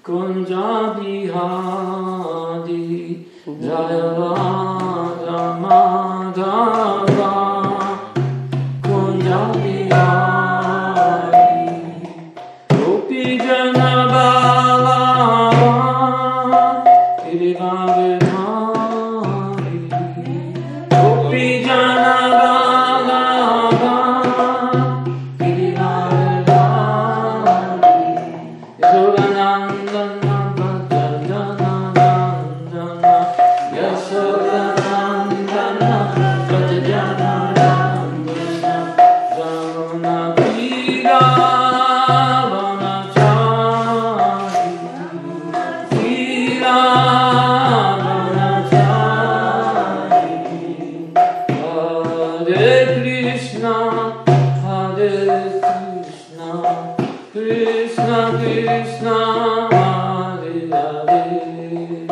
Kunjabihadi Jayavada Madhava Kunjabihadi Gopi Janabala Girivavimari Gopi Janabala Girivavimari Yoganandana Bhajananandana Yashodanandana Bhajananandana Ramana Vira Vanachari Vira Vanachari Hare Krishna Hare Krishna Krishna Krishna Hare Hare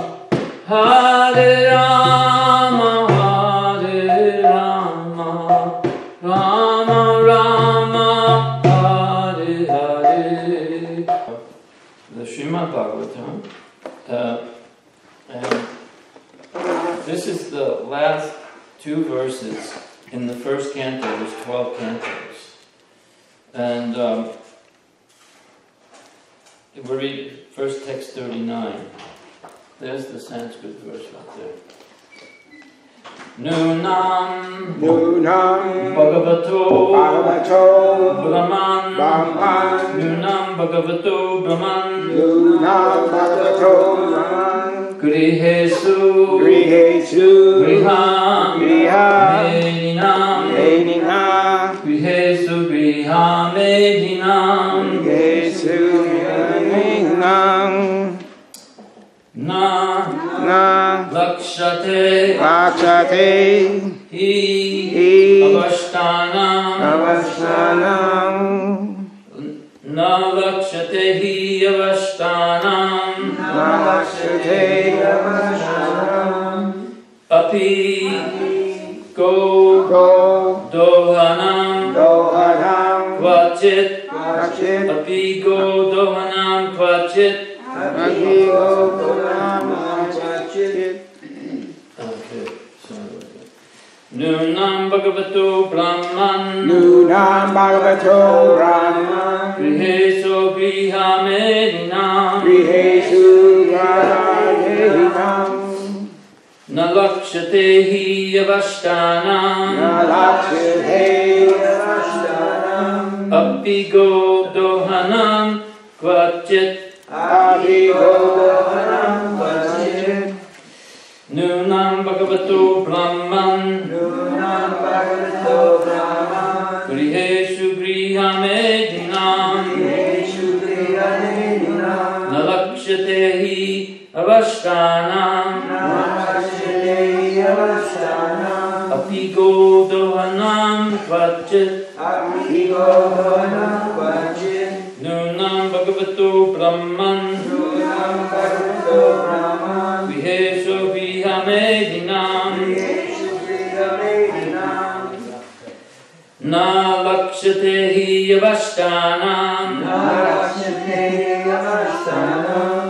Hare Rama Hare Rama Rama Rama Hare Hare. The Srimad Bhagavatam, and this is the last two verses in the first canto. There's 12 cantos, and we'll read first text 39. There's the Sanskrit verse right there. Nunam Bhagavato Brahman Nunam Bhagavato Brahman Grihesu Griham Medinam Grihesu Griham Medinam Na Lakshate Hi Avashtanam Na Lakshate Hi Avashtanam Api Go Dohanam Kvachit Api Go Dohanam Kvachit Okay, sorry about that. Nunam Bhagavato Brahman Grihesu Grihamedinam Nalakshate Hi Avashtanam Apigo Dohanam Kvachit Nunam Bhagavato Brahman Grihesu Grihamedinam Nalakshate Hi Avashtanam Apigo Dohanam Kvachit Nunam Bhagavato Brahman Grihesu Grihamedinam Na Lakshate Hi Avashtanam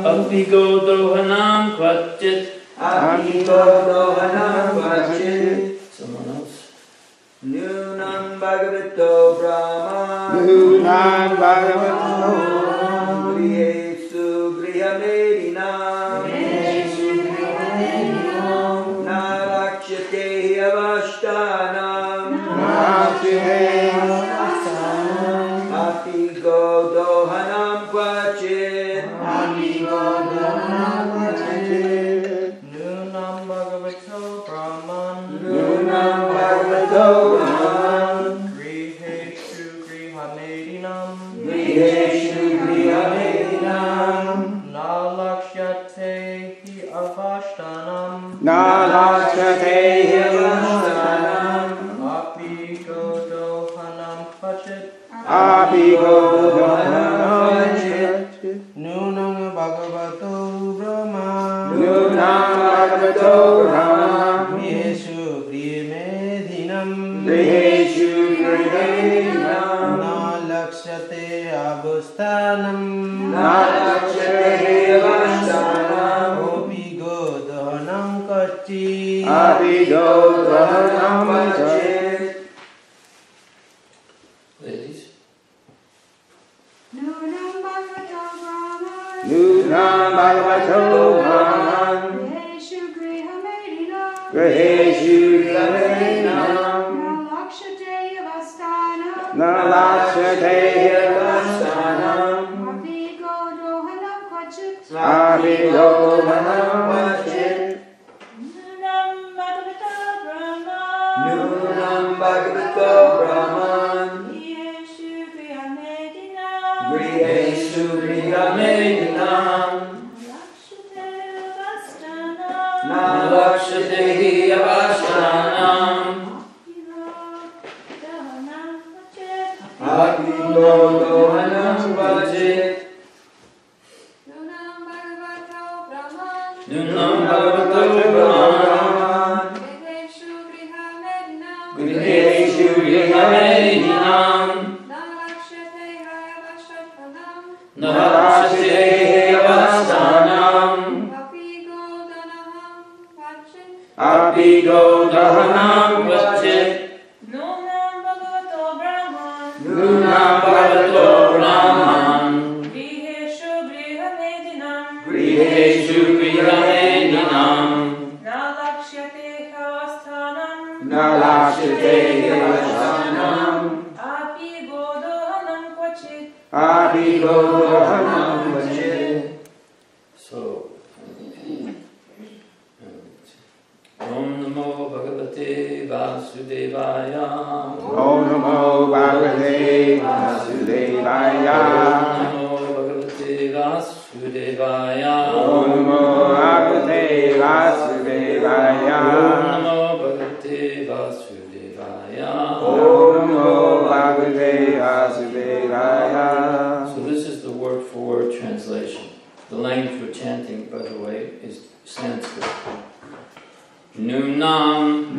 Apigo Dohanam Kvachit. Someone else. Nunam Bhagavato Brahman Grihesu Grihamedinam Na Lakshate Avashtanam Apigo Dohanam Kvachit Nunam Bhagavato Brahman Grihesu Grihamedinam Na Lakshate Hi Avashtanam Apigo Dohanam Kvachit Nunam Bhagavato Brahman Grihesu Grihamedinam Na Lakshate Avashtanam Abhigodahanam vachet. Ladies. Nunam Bhagavato Brahman. Nunam Bhagavato Brahman. Griheshu Grihamedinam. Griheshu Grihamedinam. Nalakshate Yavastanam. Nalakshate Yavastanam. Abhigodahanam Kvachit. Abhigodahanam vachet. Nunam Bhagavato Brahman. Nunam Bhagavato Brahman. Griheshu Grihamedinam. Griheshu Grihamedinam. Nalakshate Yavastanam. Nalakshate Yavastanam. Abhigodahanam Abhigodahanam Kvachit. vachet. Nunam Bhagavato Brahman. Nunam Bhagavato Brahman. Griheshu Grihamedinam. Griheshu Grihamedinam. Nalakshate Yavastanam. Nalakshate Yavastanam. Abhigodahanam Kvachit. Abhigodahanam vachet. Nunam Bhagavato Brahman. Nunam Bhagavato Brahman. Griheshu Grihamedinam. Griheshu Grihamedinam. Nalakshate Yavastanam. Nalakshate Yavastanam. Abhigodahanam Kvachit. Abhigodahanam vachet. So, Om Namo Bhagavate Vasudevaya. Om Namo Bhagavate Vasudevaya. Om Namo Bhagavate Vasudevaya. Om Namo Bhagavate Vasudevaya. Om Namo Bhagavate Vasudevaya. Om Namo Bhagavate Vasudevaya. So this is the word-for-word translation. The language we're chanting, by the way, is Sanskrit. Nunam,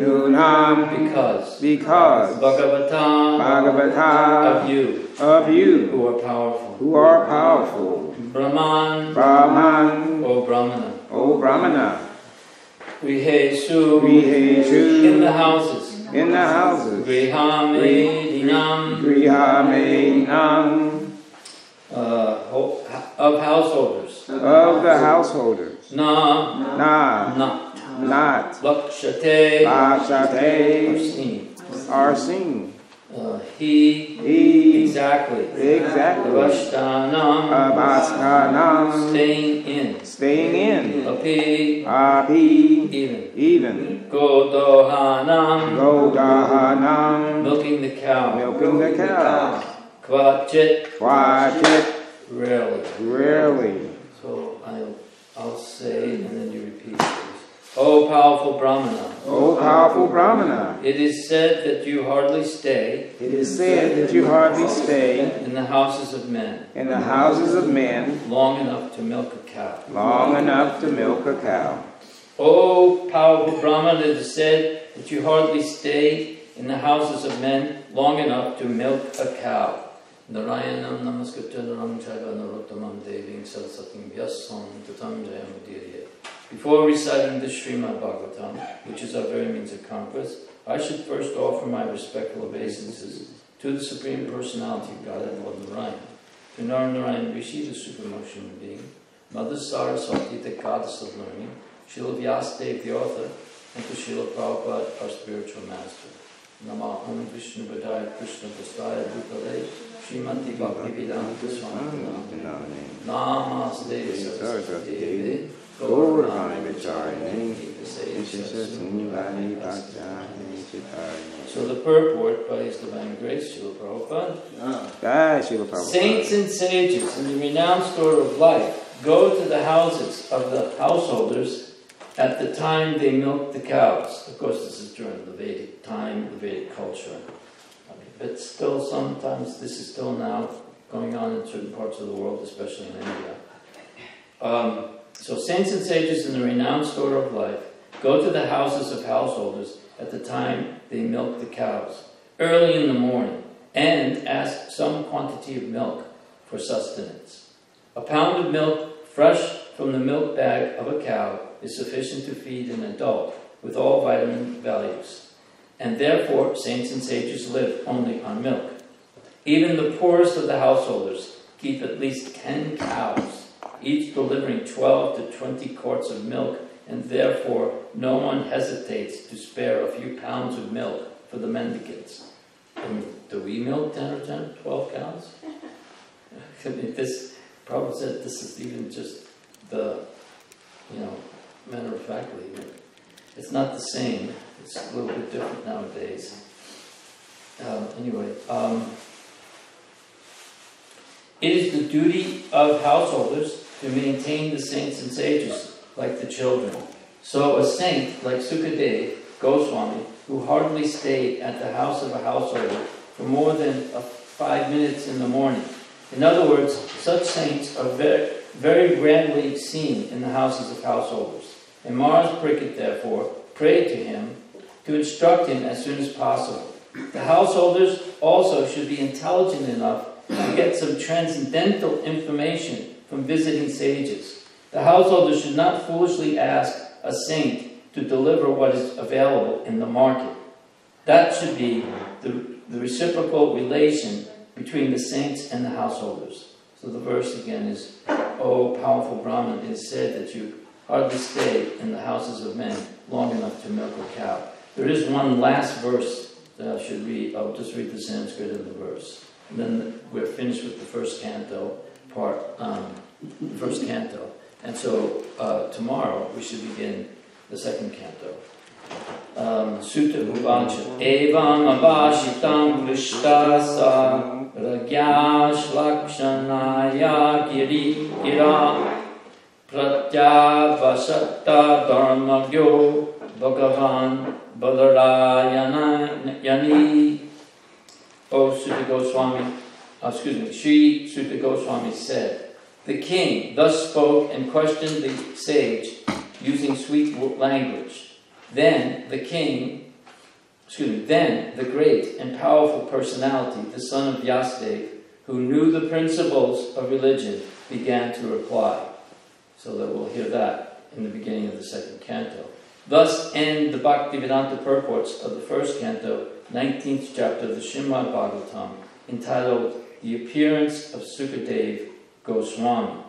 Because Bhagavatam, Bhagavatam of you who are powerful. Brahman, O Brahmana. Grihesu, in the houses. Grihamedinam, of householders. Not. Lakshate, are seen. He, exactly. Avasthanam, staying in. Api, even. Godahanam, milking the cow. Kvachit, rarely. So I'll say, and then you repeat, please. O powerful Brahmana. It is said that you hardly stay. In the houses of men. Long enough to milk a cow. O powerful Brahmana, it is said that you hardly stay in the houses of men long enough to milk a cow. Narayanam namaskritya naram chaiva narottamam devim saraswatim vyasam tatam jayamudirya. Before reciting the Srimad Bhagavatam, which is our very means of conquest, I should first offer my respectful obeisances to the Supreme Personality of Godhead, Lord Narayan, to Narayan Rishi, the Supreme Human Being, Mother Saraswati, the Goddess of Learning, Srila Vyasadeva, the author, and to Srila Prabhupada, our spiritual master. Namaham Vishnu Vadaya Krishna Prasthaya Bhutale Srimati Bhaktivedanta Swami Namaste Saraswati Devi Gauravani Vicharine. So the purport by His Divine Grace, Srila Prabhupada. Saints and sages in the renounced order of life go to the houses of the householders at the time they milk the cows. Of course, this is during the Vedic time, the Vedic culture. But still, sometimes this is still now going on in certain parts of the world, especially in India. So saints and sages in the renounced order of life go to the houses of householders at the time they milk the cows, early in the morning, and ask some quantity of milk for sustenance. A pound of milk fresh from the milk bag of a cow is sufficient to feed an adult with all vitamin values. And therefore, saints and sages live only on milk. Even the poorest of the householders keep at least 10 cows, each delivering 12 to 20 quarts of milk, and therefore no one hesitates to spare a few pounds of milk for the mendicants. I mean, do we milk 10 or 12 cows? I mean, this Prabhu said this is even just the, matter of factly. It's not the same. It's a little bit different nowadays. It is the duty of householders to maintain the saints and sages like the children. So a saint like Sukadeva Goswami, who hardly stayed at the house of a householder for more than 5 minutes in the morning. In other words, such saints are very, very rarely seen in the houses of householders. And Maharaj Pariksit, therefore, prayed to him to instruct him as soon as possible. The householders also should be intelligent enough to get some transcendental information from visiting sages. The householders should not foolishly ask a saint to deliver what is available in the market. That should be the reciprocal relation between the saints and the householders. So the verse again is, "O powerful Brahman, it is said that you hardly stay in the houses of men long enough to milk a cow." There is one last verse that I should read. I'll just read the Sanskrit of the verse. And then we're finished with the first canto part, first canto. And so tomorrow we should begin the second canto. Sutta Uvacha Evam Abashitam Vishtasa Ragyash Lakshanaya Gira Pratyavasata Dharmagyo Bhagavan Balarayana Yani. O Sutta Goswami, Sri Sutta Goswami said, "The king thus spoke and questioned the sage using sweet language. Then the great and powerful personality, the son of Vyasadeva, who knew the principles of religion, began to reply." So that we'll hear that in the beginning of the second canto. Thus end the Bhaktivedanta purports of the first canto, 19th chapter of the Srimad Bhagavatam, entitled "The Appearance of Sukadeva Goswami."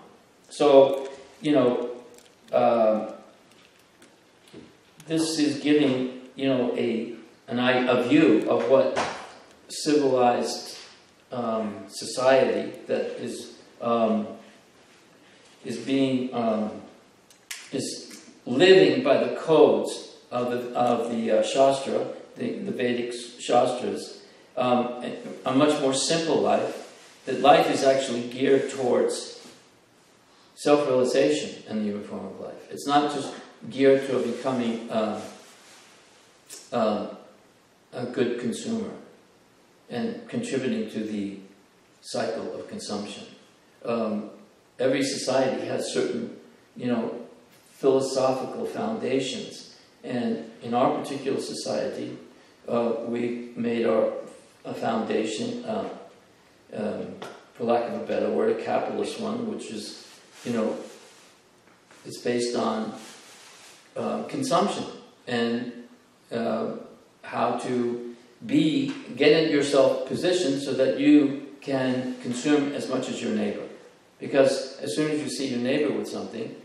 So, this is giving, a view of what civilized society that is living by the codes of the Shastra, the Vedic Shastras, a much more simple life. That life is actually geared towards self-realization in the human form of life. It's not just geared to becoming a good consumer and contributing to the cycle of consumption. Every society has certain, philosophical foundations, and in our particular society, we made our foundation, for lack of a better word, a capitalist one, which is, it's based on consumption and how to get in yourself positioned so that you can consume as much as your neighbor. Because as soon as you see your neighbor with something,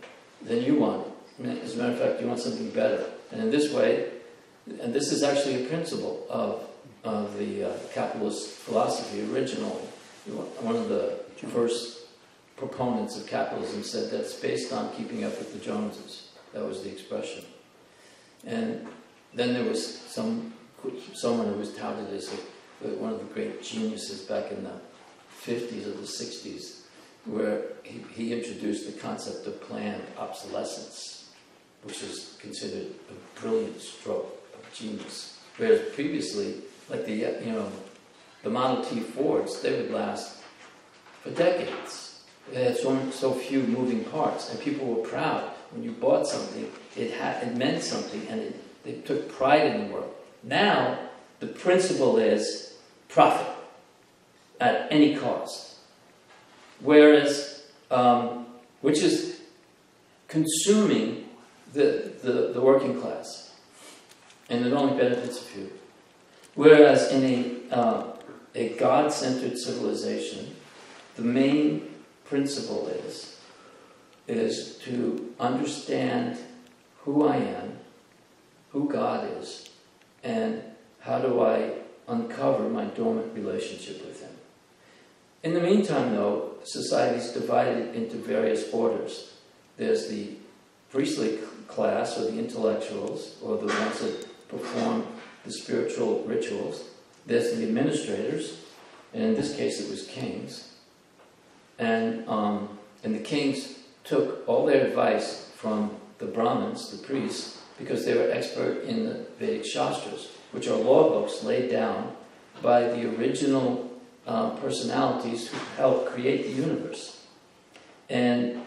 then you want it. As a matter of fact, you want something better. And in this way, and this is actually a principle of the capitalist philosophy originally. One of the first proponents of capitalism said that's based on keeping up with the Joneses. That was the expression. And then there was someone who was touted as one of the great geniuses back in the 50s or the 60s, where he introduced the concept of planned obsolescence, which is considered a brilliant stroke of genius. Whereas previously, like the Model T Fords, they would last for decades. They had so few moving parts, and people were proud when you bought something. It meant something, and they took pride in the work. Now, the principle is profit at any cost. Whereas, which is consuming the working class. and it only benefits a few. Whereas in a God-centered civilization, the main principle is to understand who I am, who God is, and how do I uncover my dormant relationship with Him. In the meantime, though, society is divided into various orders. There's the priestly class, or the intellectuals, or the ones that perform the spiritual rituals. There's the administrators, and in this case it was kings. And the kings took all their advice from the Brahmins, the priests, because they were expert in the Vedic Shastras, which are law books laid down by the original personalities who helped create the universe. And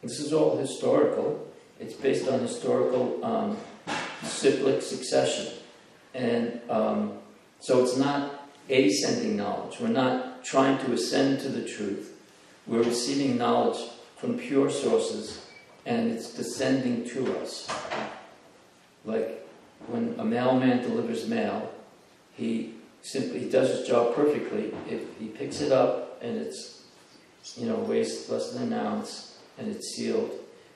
this is all historical. It's based on historical cyclic succession. And so it's not ascending knowledge. We're not trying to ascend to the truth. We're receiving knowledge from pure sources, and it's descending to us. Like when a mailman delivers mail, he does his job perfectly. If he picks it up and it's, weighs less than an ounce and it's sealed,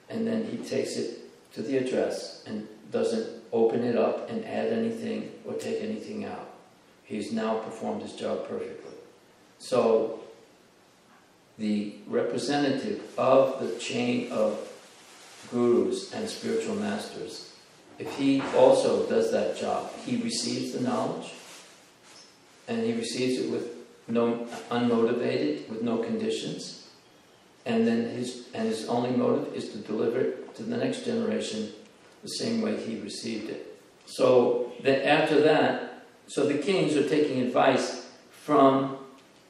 and then he takes it to the address and doesn't open it up and add anything or take anything out. He's now performed his job perfectly. So the representative of the chain of gurus and spiritual masters, if he also does that job, he receives the knowledge, and he receives it with unmotivated, with no conditions, and then his only motive is to deliver it to the next generation the same way he received it. So after that, so the kings are taking advice from.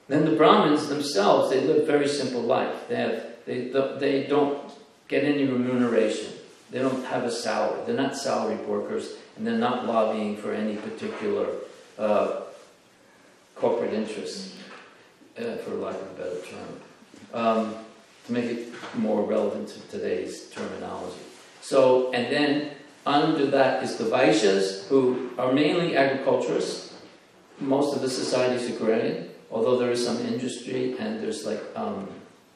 Then the Brahmins themselves, they live a very simple life. They don't get any remuneration. They don't have a salary. They're not salaried workers, and they're not lobbying for any particular corporate interests, for lack of a better term, to make it more relevant to today's terminology. So, and then under that is the Vaishyas, who are mainly agriculturists. Most of the society is agrarian, although there is some industry, and there's like,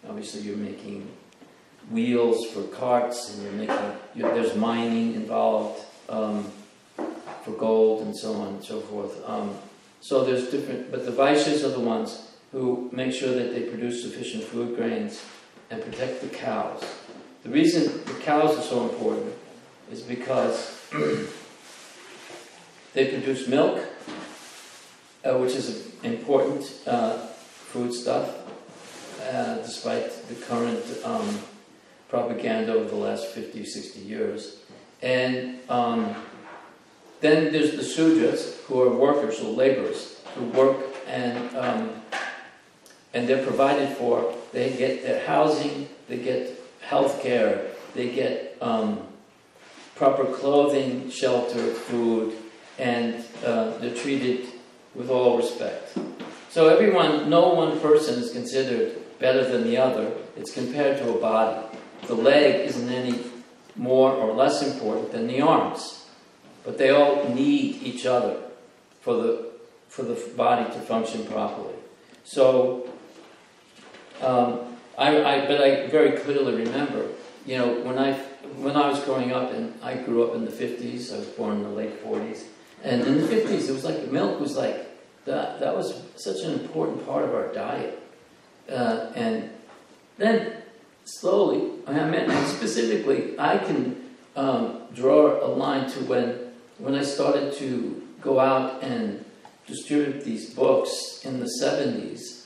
obviously you're making wheels for carts, and there's mining involved for gold and so on and so forth. So there's different, but the Vaishyas are the ones who make sure that they produce sufficient food grains and protect the cows. The reason the cows are so important is because they produce milk, which is an important foodstuff, despite the current propaganda over the last 50, 60 years. And then there's the Sudras, who are workers or laborers, who work and they're provided for. They get their housing, they get health care, they get proper clothing, shelter, food, and they're treated with all respect. So no one person is considered better than the other. It's compared to a body. The leg isn't any more or less important than the arms, but they all need each other for the body to function properly. So, but I very clearly remember, when I was growing up, and I grew up in the 50s. I was born in the late 40s, and in the 50s, it was like milk was like that was such an important part of our diet, and then slowly, specifically, I can draw a line to when I started to go out and distribute these books in the 70s.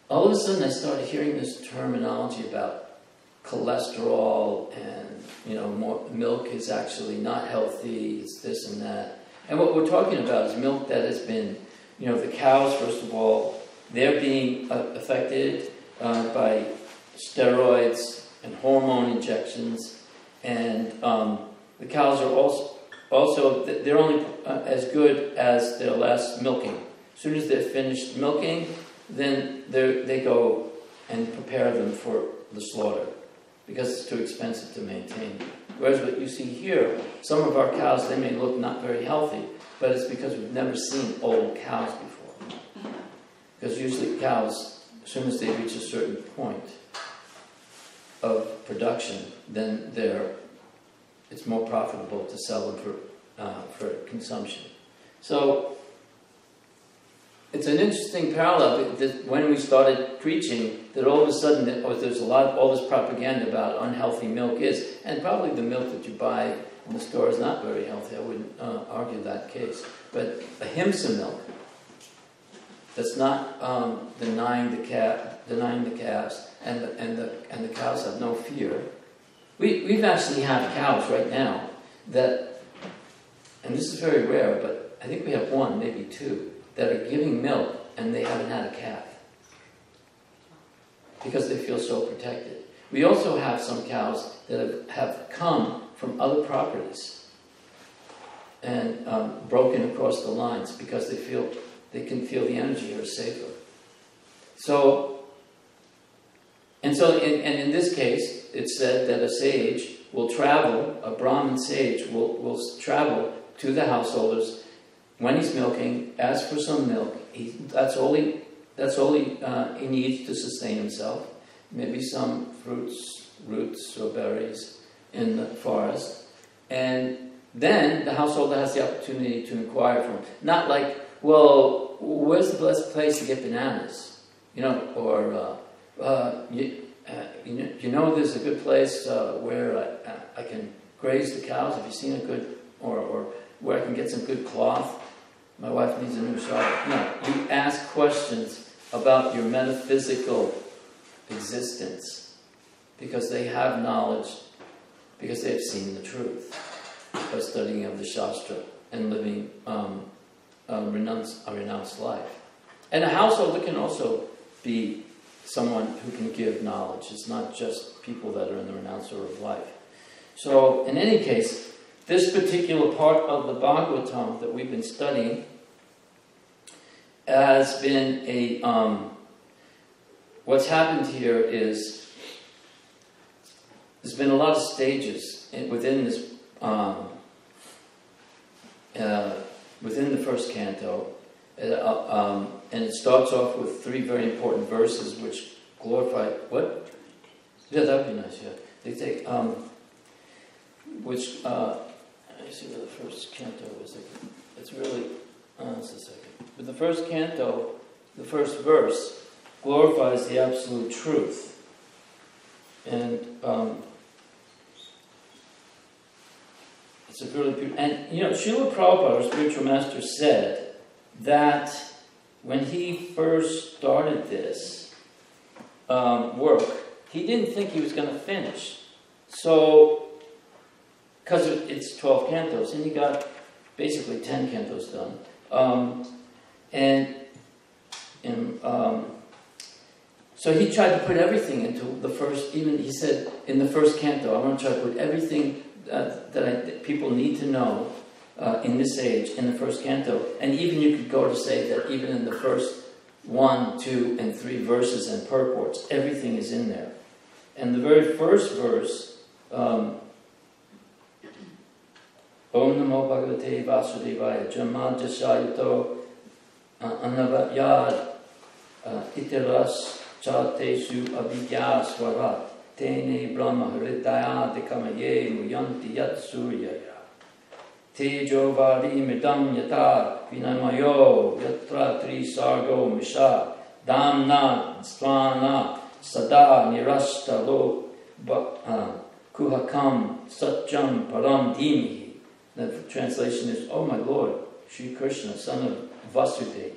All of a sudden, I started hearing this terminology about cholesterol, and more milk is actually not healthy. It's this and that. And what we're talking about is milk that has been, the cows. First of all, they're being affected by steroids and hormone injections, and the cows are also they're only as good as their last milking. As soon as they're finished milking, then they go and prepare them for the slaughter, because it's too expensive to maintain. Whereas what you see here, some of our cows, they may look not very healthy, but it's because we've never seen old cows before. Because usually cows, as soon as they reach a certain point of production, then it's more profitable to sell them for consumption. So it's an interesting parallel that when we started preaching, that all of a sudden there's all this propaganda about unhealthy milk is, and probably the milk that you buy in the store is not very healthy. I wouldn't argue that case. But ahimsa milk, that's not denying the calves, and the cows have no fear. We've actually have cows right now that, and this is very rare, but I think we have one, maybe two, that are giving milk and they haven't had a calf because they feel so protected. We also have some cows that have come from other properties and broken across the lines because they can feel the energy here is safer. And in this case, it's said that a sage will travel, a Brahmin sage will travel to the householders when he's milking, ask for some milk. That's all he needs to sustain himself. Maybe some fruits, roots, or berries in the forest. And then the householder has the opportunity to inquire from him. Not like, well, where's the best place to get bananas? Or there's a good place where I can graze the cows. Have you seen a good, or where I can get some good cloth? My wife needs a new shower. No, you ask questions about your metaphysical existence because they have knowledge, because they have seen the truth by studying of the Shastra and living a renounced life. And a householder can also be someone who can give knowledge. It's not just people that are in the renounced order of life. So, in any case, this particular part of the Bhagavatam that we've been studying has been what's happened here is there's been a lot of stages within this within the first canto, and it starts off with 3 very important verses which glorify what? Yeah, that would be nice. Yeah, they take which I see where the first canto is. It's really just a second. But the first canto, the first verse, glorifies the absolute truth. And it's a really beautiful... And, Srila Prabhupada, our spiritual master, said that when he first started this work, he didn't think he was going to finish. So, because it's 12 cantos, and he got basically 10 cantos done. So he tried to put everything into the first, even he said in the first canto, I want to try to put everything that people need to know in this age in the first canto. And even you could go to say that even in the first 1, 2, and 3 verses and purports, everything is in there. And the very first verse, Om Namo Bhagavate Vasudevaya Jamad Jasayato Anavatyad Iteras Chatesu Abhidya Swarat Tene Brahma Hridaya Dekamaye Muyanti Yat Suryaya Tejo Vari Midam Yata Vinamayo Yatra Tri Sargo Misha Damna Stvana Sada Nirashta Lo Kuhakam Satjam Param Dimi. The translation is, oh my Lord, Sri Krishna, son of Vasudeva,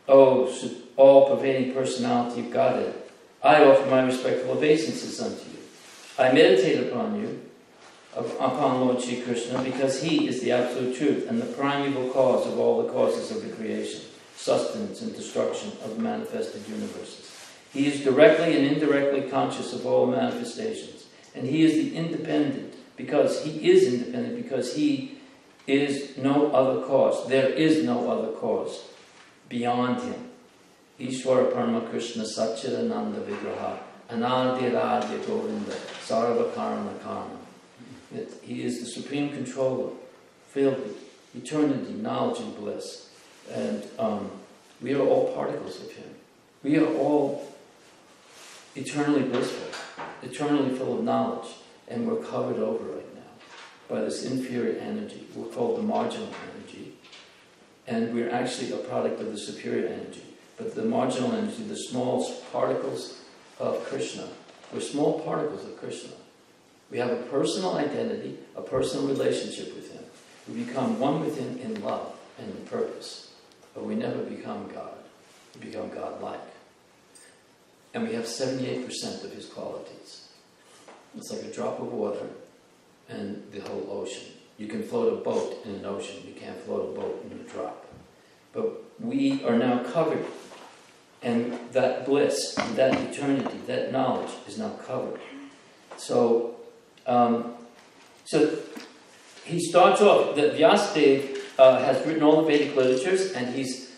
oh, all-pervading personality of Godhead, I offer my respectful obeisances unto you. I meditate upon you, upon Lord Sri Krishna, because he is the absolute truth and the primeval cause of all the causes of the creation, sustenance and destruction of the manifested universes. He is directly and indirectly conscious of all manifestations, and he is the independent, because he is independent, because he is no other cause. There is no other cause beyond him. Ishvara Parama Krishna Satchidananda Vigraha Anadi Radya Govinda Sarva Karma Karma That he is the supreme controller, filled with eternity, knowledge, and bliss. And we are all particles of him. We are all eternally blissful, eternally full of knowledge, and we're covered over right now by this inferior energy. We're called the marginal energy, and we're actually a product of the superior energy. But the marginal energy, the small particles of Krishna, we're small particles of Krishna. We have a personal identity, a personal relationship with him. We become one with him in love and in purpose, but we never become God. We become God-like. And we have 78% of his qualities. It's like a drop of water and the whole ocean. You can float a boat in an ocean. You can't float a boat in a drop. But we are now covered. And that bliss, that eternity, that knowledge is now covered. So he starts off that Vyasadeva has written all the Vedic literatures, and he's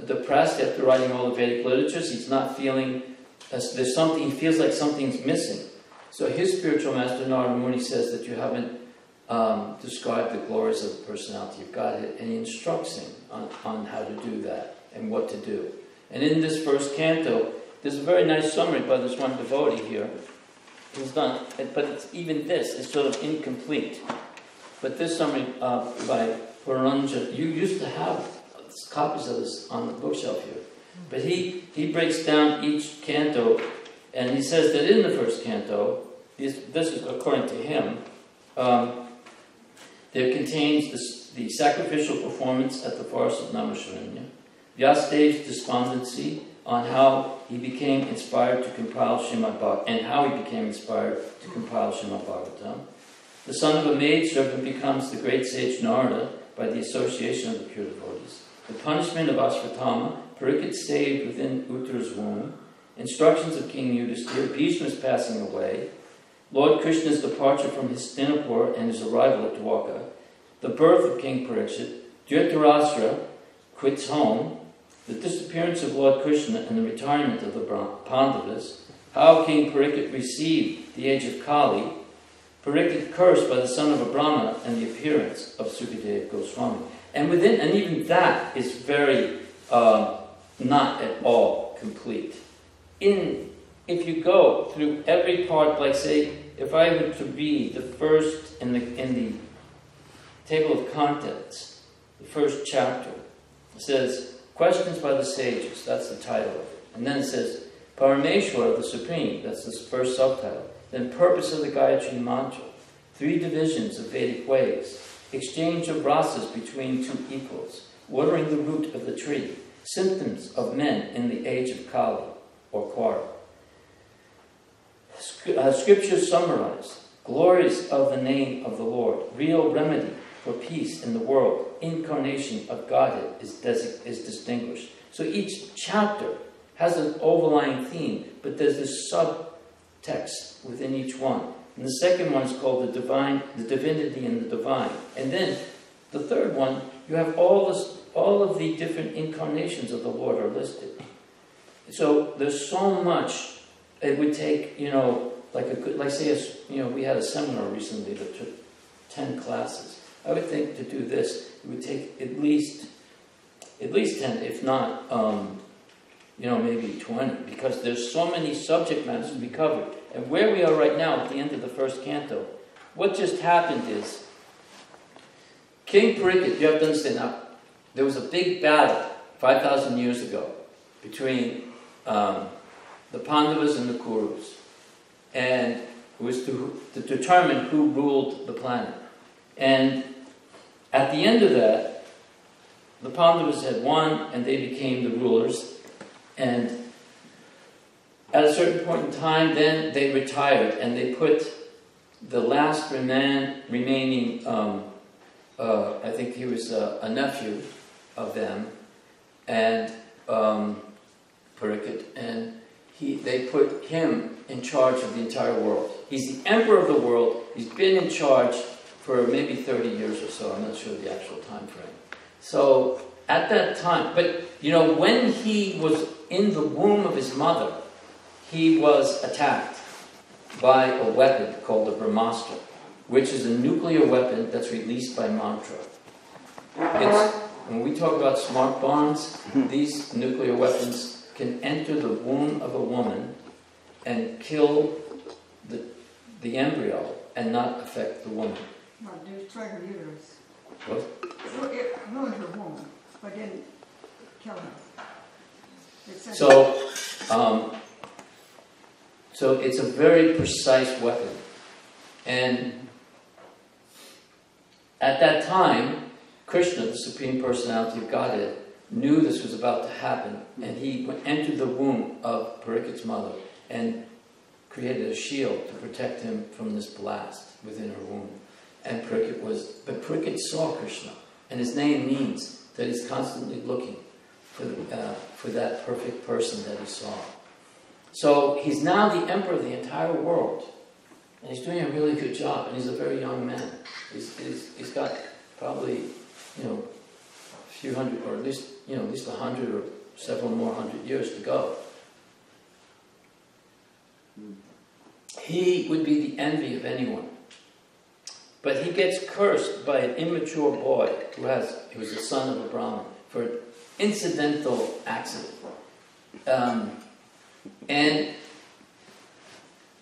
depressed after writing all the Vedic literatures. He's not feeling, there's something, he feels like something's missing. So his spiritual master, Narada Muni, says that you haven't described the glories of the personality of Godhead, and he instructs him on how to do that and what to do. And in this first canto, there's a very nice summary by this one devotee here. He's done, but it's, even this is sort of incomplete. But this summary by Ranjana, you used to have copies of this on the bookshelf here. But he breaks down each canto, and he says that in the first canto, this is according to him, there contains the sacrificial performance at the forest of Naimisharanya, Vyasadeva's despondency on how he became inspired to compile Srimad Bhagavatam, and how he became inspired to compile Srimad Bhagavatam. The son of a maidservant becomes the great sage Narada by the association of the pure devotees. The punishment of Ashvatthama, Parikshit saved within Uttara's womb, instructions of King Yudhisthira, Bhishma's passing away, Lord Krishna's departure from Hastinapur and his arrival at Dwarka, the birth of King Parikshit, Dhritarashtra quits home, the disappearance of Lord Krishna and the retirement of the Pandavas, how King Parikshit received the age of Kali, Parikshit cursed by the son of a Brahmana, and the appearance of Sukadeva Goswami. And even that is very not at all complete. If you go through every part, like say, if I were to read the first in the table of contents, the first chapter, it says, Questions by the Sages, that's the title of it. And then it says, Parameshwara, the Supreme, that's the first subtitle. Then Purpose of the Gayatri Mantra, 3 divisions of Vedic ways, exchange of rasas between 2 equals, watering the root of the tree, symptoms of men in the age of Kali, or Kwara. Scriptures summarized, glories of the name of the Lord, real remedy for peace in the world, incarnation of Godhead is distinguished. So each chapter has an overlying theme, but there's this subtext within each one. And the second one is called the divinity and the divine. And then the third one, you have all of the different incarnations of the Lord are listed. So there's so much. It would take, we had a seminar recently that took 10 classes. I would think to do this, it would take at least 10, if not, maybe 20, because there's so many subject matters to be covered. And where we are right now at the end of the first canto, what just happened is, King Parikshit, you have to understand now, there was a big battle 5,000 years ago between the Pandavas and the Kurus. And it was to determine who ruled the planet. And at the end of that, the Pandavas had won and they became the rulers. And at a certain point in time, then they retired and they put the last remaining, I think he was a nephew of them, and Parikshit, and they put him in charge of the entire world. He's the emperor of the world. He's been in charge for maybe 30 years or so. I'm not sure the actual time frame. So at that time, but when he was in the womb of his mother, he was attacked by a weapon called the Brahmastra, which is a nuclear weapon that's released by mantra. When we talk about smart bombs, these nuclear weapons can enter the womb of a woman and kill the embryo and not affect the woman. No, destroy her uterus. What? It ruined her womb, but didn't kill her. So it's a very precise weapon. And at that time, Krishna, the Supreme Personality of Godhead, knew this was about to happen, and he entered the womb of Parikit's mother and created a shield to protect him from this blast within her womb. And Parikit saw Krishna, and his name means that he's constantly looking for that perfect person that he saw. So he's now the emperor of the entire world, and he's doing a really good job. And he's a very young man. He's got probably a few hundred, or at least 100 or several more hundred years to go. He would be the envy of anyone. But he gets cursed by an immature boy who was the son of a Brahmin for an incidental accident. And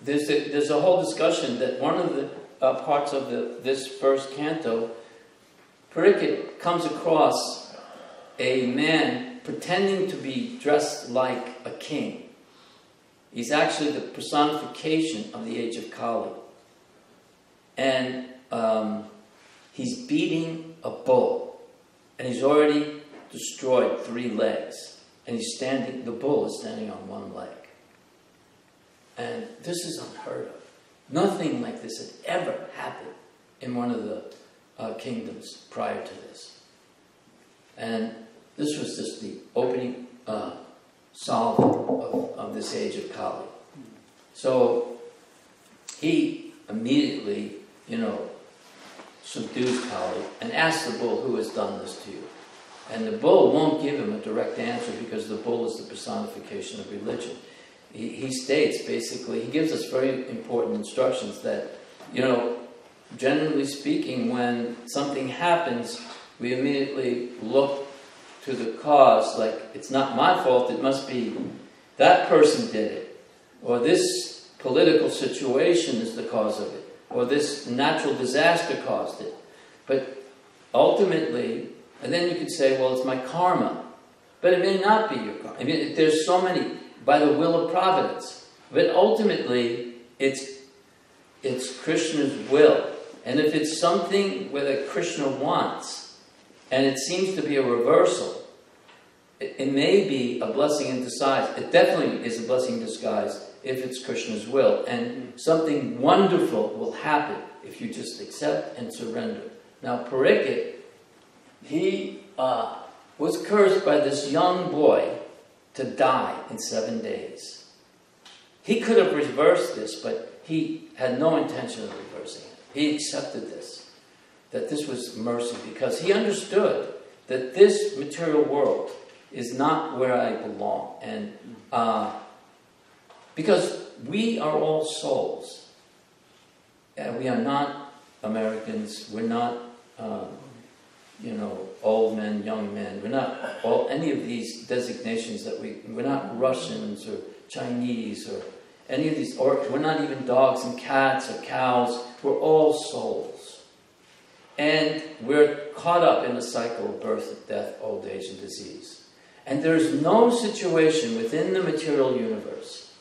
there's a whole discussion that one of the parts of this first canto, Parikit comes across a man pretending to be dressed like a king. He's actually the personification of the age of Kali. And he's beating a bull. And he's already destroyed 3 legs. And the bull is standing on 1 leg. And this is unheard of. Nothing like this had ever happened in one of the kingdoms prior to this. And this was just the opening salve of this age of Kali. So he immediately, subdues Kali and asks the bull, who has done this to you? And the bull won't give him a direct answer because the bull is the personification of religion. He states, basically, he gives us very important instructions that, generally speaking, when something happens, we immediately look to the cause, like, it's not my fault, it must be that person did it, or this political situation is the cause of it, or this natural disaster caused it. But ultimately, and then you could say, well, it's my karma. But it may not be your karma. I mean, there's so many, by the will of providence. But ultimately, it's Krishna's will. And if it's something that Krishna wants, and it seems to be a reversal, it may be a blessing in disguise. It definitely is a blessing in disguise if it's Krishna's will. And something wonderful will happen if you just accept and surrender. Now, Parikit, he was cursed by this young boy to die in 7 days. He could have reversed this, but he had no intention of reversing it. He accepted this, that this was mercy, because he understood that this material world is not where I belong. And because we are all souls. We are not Americans. We're not old men, young men. We're not any of these designations we're not Russians or Chinese or any of these, or we're not even dogs and cats or cows. We're all souls. And we're caught up in the cycle of birth, death, old age, and disease. And there's no situation within the material universe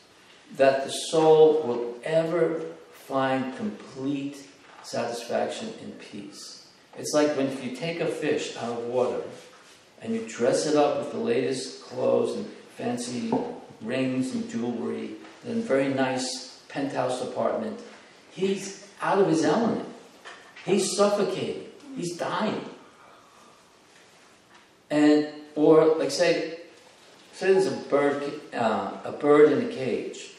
that the soul will ever find complete satisfaction and peace. It's like if you take a fish out of water and you dress it up with the latest clothes and fancy rings and jewelry and a very nice penthouse apartment, he's out of his element. He's suffocating. He's dying. Or like say there's a bird in a cage.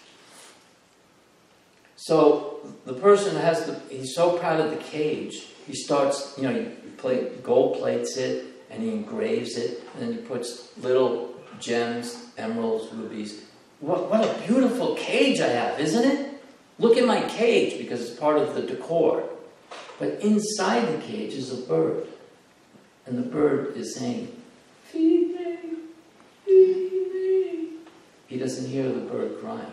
So the person he's so proud of the cage, he starts, gold plates it, and he engraves it, and then he puts little gems, emeralds, rubies. What a beautiful cage I have, isn't it? Look at my cage, because it's part of the decor. But inside the cage is a bird. And the bird is saying, feed me, feed me. He doesn't hear the bird crying.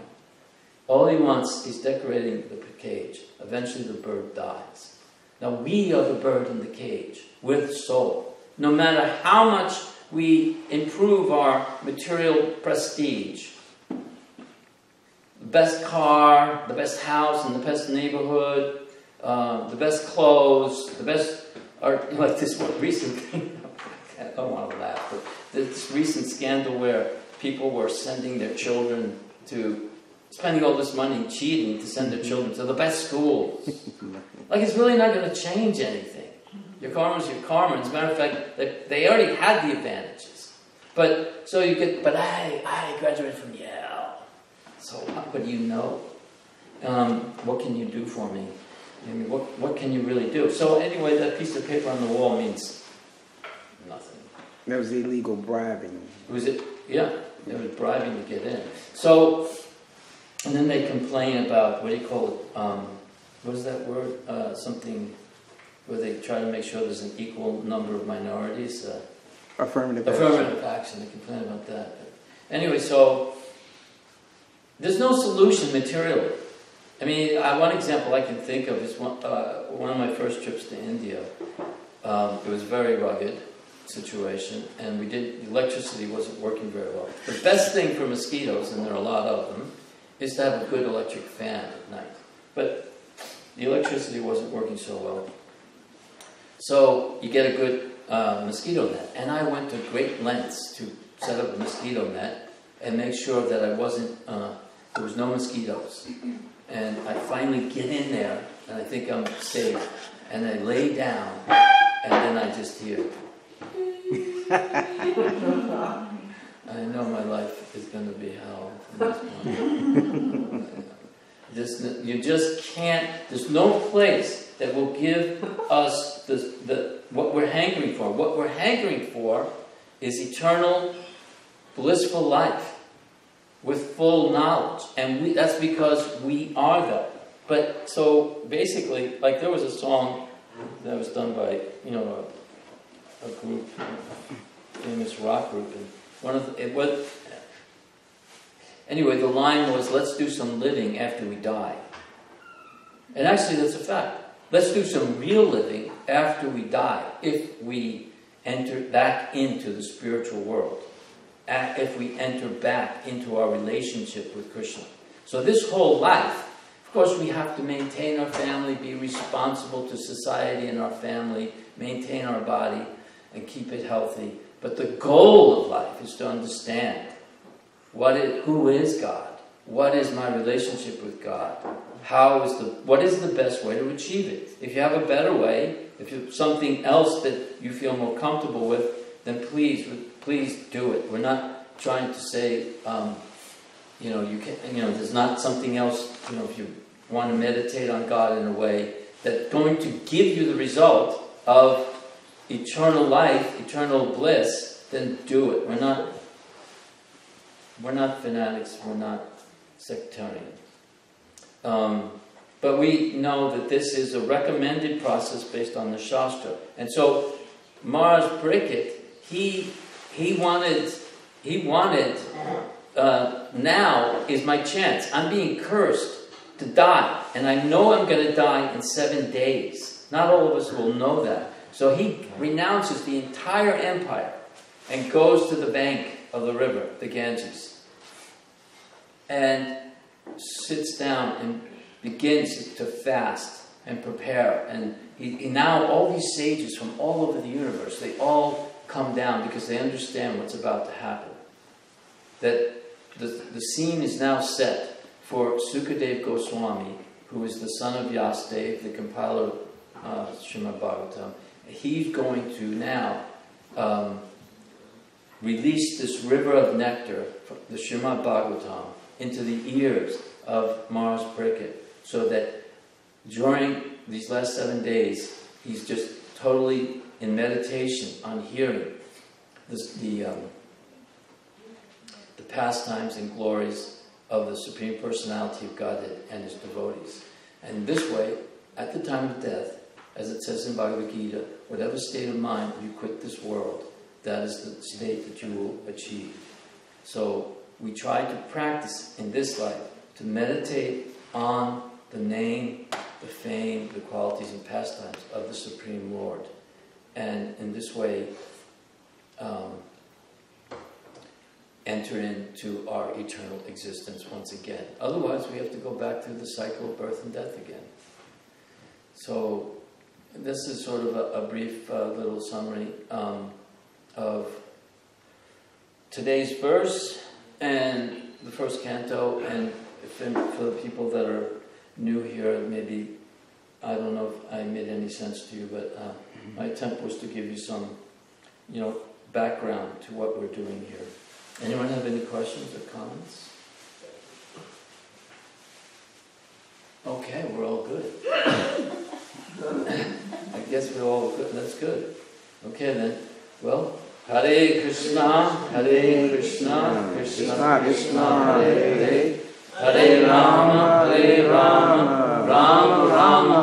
All he wants is decorating the cage. Eventually the bird dies. Now we are the bird in the cage with soul. No matter how much we improve our material prestige, the best car, the best house in the best neighborhood, the best clothes, the best, or like this one recent thing, I don't want to laugh, but this recent scandal where people were sending their children to, spending all this money cheating to send their children to the best schools. Like, it's really not going to change anything. Your karma's your karma. As a matter of fact, they already had the advantages. But, so you get, but I graduated from Yale. So what do you know? What can you do for me? I mean, what can you really do? So anyway, that piece of paper on the wall means nothing. That was illegal bribing. Was it? Yeah, it was bribing to get in. So, and then they complain about, what do you call it? What is that word? Something where they try to make sure there's an equal number of minorities. Affirmative action. Affirmative action. They complain about that. But anyway, so there's no solution materially. I mean, one example I can think of is one of my first trips to India. It was a very rugged situation, and the electricity wasn't working very well. The best thing for mosquitoes, and there are a lot of them, is to have a good electric fan at night. But the electricity wasn't working so well. So you get a good mosquito net. And I went to great lengths to set up a mosquito net and make sure that there was no mosquitoes. And I finally get in there, and I think I'm safe. And I lay down, and then I just hear. I know my life is going to be hell from this point. You just can't. There's no place that will give us what we're hankering for. What we're hankering for is eternal, blissful life with full knowledge, and that's because we are that. But so basically, like there was a song that was done by a group, a famous rock group, and anyway, the line was, "Let's do some living after we die." And actually, that's a fact. Let's do some real living after we die, if we enter back into the spiritual world, if we enter back into our relationship with Krishna. So this whole life, of course, we have to maintain our family, be responsible to society and our family, maintain our body, and keep it healthy. But the goal of life is to understand who is God? What is my relationship with God? What is the best way to achieve it? If you have a better way, if you have something else that you feel more comfortable with, then please do it. We're not trying to say, there's not something else, if you want to meditate on God in a way that's going to give you the result of eternal life, eternal bliss, then do it. We're not fanatics, we're not sectarian. But we know that this is a recommended process based on the Shastra. And so Maharaj Pariksit, he wanted, now is my chance. I'm being cursed to die. And I know I'm going to die in 7 days. Not all of us will know that. So he renounces the entire empire and goes to the bank of the river, the Ganges, and sits down and begins to fast and prepare. And he now, all these sages from all over the universe, they all come down because they understand what's about to happen. That the scene is now set for Sukadev Goswami, who is the son of Vyasadeva, the compiler of Srimad Bhagavatam. He's going to now release this river of nectar, the Srimad Bhagavatam, into the ears of Maharaj Pariksit, so that during these last 7 days, he's just totally in meditation on hearing the pastimes and glories of the Supreme Personality of Godhead and His devotees. And this way, at the time of death, as it says in Bhagavad Gita, whatever state of mind you quit this world, that is the state that you will achieve. So we try to practice in this life to meditate on the name, the fame, the qualities and pastimes of the Supreme Lord. And in this way, enter into our eternal existence once again. Otherwise, we have to go back through the cycle of birth and death again. So, this is sort of a brief little summary of today's verse and the first canto. And for the people that are new here, maybe, I don't know if I made any sense to you, but my attempt was to give you some, background to what we're doing here. Anyone have any questions or comments? Okay, we're all good. I guess we're all good. That's good. Okay then. Well, Hare Krishna, Krishna Krishna, Hare Hare, Hare Rama, Rama Rama.